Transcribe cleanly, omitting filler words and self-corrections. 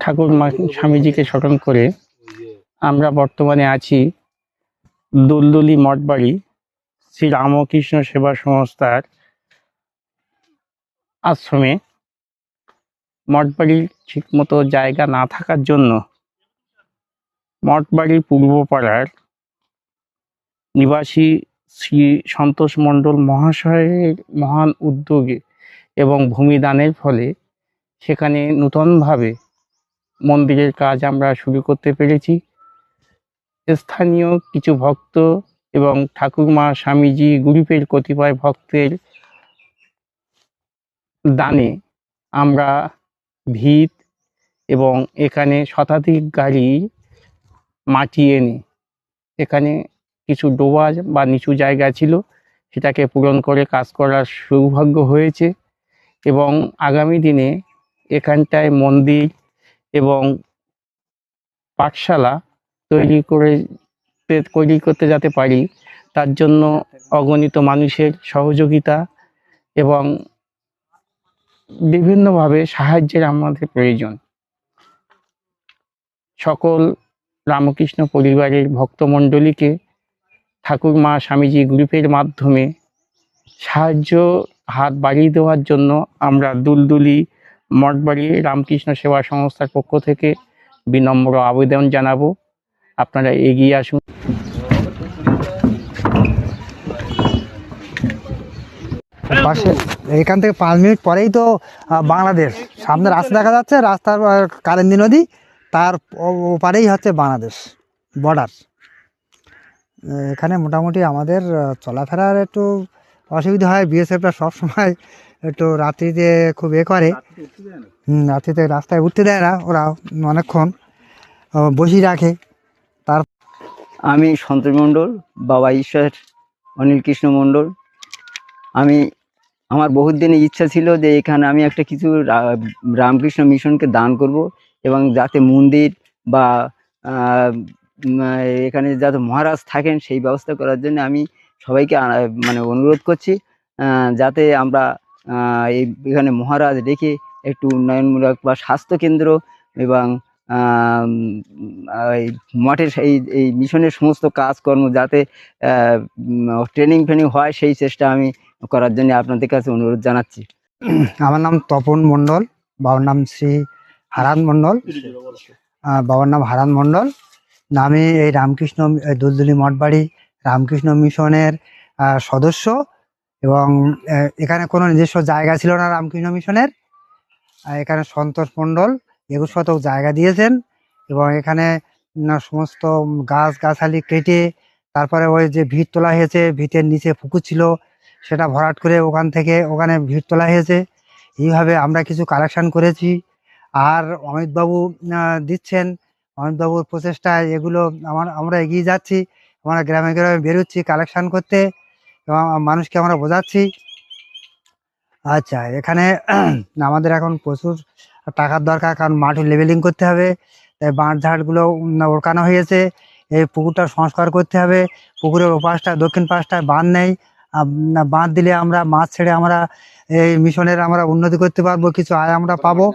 ঠাকুর স্বামীজিকে স্মরণ করে আমরা বর্তমানে আছি দুলদুলি মঠবাড়ি শ্রী রামকৃষ্ণ সেবা সংস্থার আশ্রমে। মঠবাড়ির ঠিকমতো জায়গা না থাকার জন্য মঠবাড়ির পূর্বপাড়ার নিবাসী শ্রী সন্তোষ মণ্ডল মহাশয়ের মহান উদ্যোগে এবং ভূমিদানের ফলে সেখানে নূতনভাবে মন্দিরের কাজ আমরা শুরু করতে পেরেছি। স্থানীয় কিছু ভক্ত এবং ঠাকুরমা স্বামীজি গ্রুপের কতিপয় ভক্তের দানে আমরা ভিত এবং এখানে শতাধিক গাড়ি মাটি এনে এখানে কিছু ডোবা বা নিচু জায়গা ছিল সেটাকে পূরণ করে কাজ করার সৌভাগ্য হয়েছে এবং আগামী দিনে এখানটায় মন্দির এবং পাঠশালা তৈরি করতে যেতে পারি, তার জন্য অগণিত মানুষের সহযোগিতা এবং বিভিন্নভাবে সাহায্যের আমাদের প্রয়োজন। সকল রামকৃষ্ণ পরিবারের ভক্তমণ্ডলীকে ঠাকুরমা স্বামীজি গ্রুপের মাধ্যমে সাহায্য হাত বাড়িয়ে দেওয়ার জন্য আমরা দুলদুলি মঠবাড়ি রামকৃষ্ণ সেবা সংস্থার পক্ষ থেকে বিনম্র আবেদন জানাবো, আপনারা এগিয়ে আসুন। পাশে এখান থেকে 5 মিনিট পরেই তো বাংলাদেশ, সামনে রাস্তা দেখা যাচ্ছে, রাস্তার কারেন্দি নদী, তার ওপারেই হচ্ছে বাংলাদেশ বর্ডার। এখানে মোটামুটি আমাদের চলাফেরার একটু অসুবিধা হয়। বিএসএফটা সবসময় একটু রাত্রিতে খুব করে, রাত্রিতে রাস্তায় উঠতে দেয় না, ওরা অনেকক্ষণ বসিয়ে রাখে। তার আমি সন্তোষ মণ্ডল, বাবা ঈশ্বর অনিল কৃষ্ণ মণ্ডল। আমার বহুত দিনের ইচ্ছা ছিল যে এখানে আমি একটা কিছু রামকৃষ্ণ মিশনকে দান করব এবং যাতে মন্দির বা এখানে যাতে মহারাজ থাকেন সেই ব্যবস্থা করার জন্য আমি সবাইকে মানে অনুরোধ করছি যাতে আমরা এখানে মহারাজ রেখে একটু উন্নয়নমূলক বা স্বাস্থ্যকেন্দ্র এবং মঠের এই মিশনের সমস্ত কাজকর্ম যাতে ট্রেনিং হয় সেই চেষ্টা আমি করার জন্য আপনাদের কাছে অনুরোধ জানাচ্ছি। আমার নাম তপন মণ্ডল, বাবার নাম শ্রী হারান মণ্ডল, বাবার নাম হারান মণ্ডল। আমি এই রামকৃষ্ণ দুলদুলি মঠবাড়ি রামকৃষ্ণ মিশনের সদস্য এবং এখানে কোনো নিজস্ব জায়গা ছিল না রামকৃষ্ণ মিশনের। এখানে সন্তোষ মণ্ডল 21 শতক জায়গা দিয়েছেন এবং এখানে সমস্ত গাছগাছালি কেটে তারপরে ওই যে ভিত তোলা হয়েছে, ভিতের নিচে পুকুর ছিল সেটা ভরাট করে ওখানে ভিত তোলা হয়েছে। এইভাবে আমরা কিছু কালেকশন করেছি। আর অমিতবাবু দিচ্ছেন, অমিতবাবুর প্রচেষ্টায় এগুলো আমরা এগিয়ে যাচ্ছি। আমরা গ্রামে গ্রামে বেরোচ্ছি কালেকশন করতে এবং মানুষকে আমরা বোঝাচ্ছি। আচ্ছা, এখানে আমাদের এখন প্রচুর টাকার দরকার, কারণ মাটি লেভেলিং করতে হবে, তাই বাঁধ ঝাড়গুলো ওড়কানো হয়েছে। এই পুকুরটা সংস্কার করতে হবে। পুকুরের ওপাশটা দক্ষিণ পাশটায় বাঁধ নেই, বাঁধ দিলে আমরা মাছ ছেড়ে আমরা এই মিশনের আমরা উন্নতি করতে পারবো, কিছু আয় আমরা পাবো।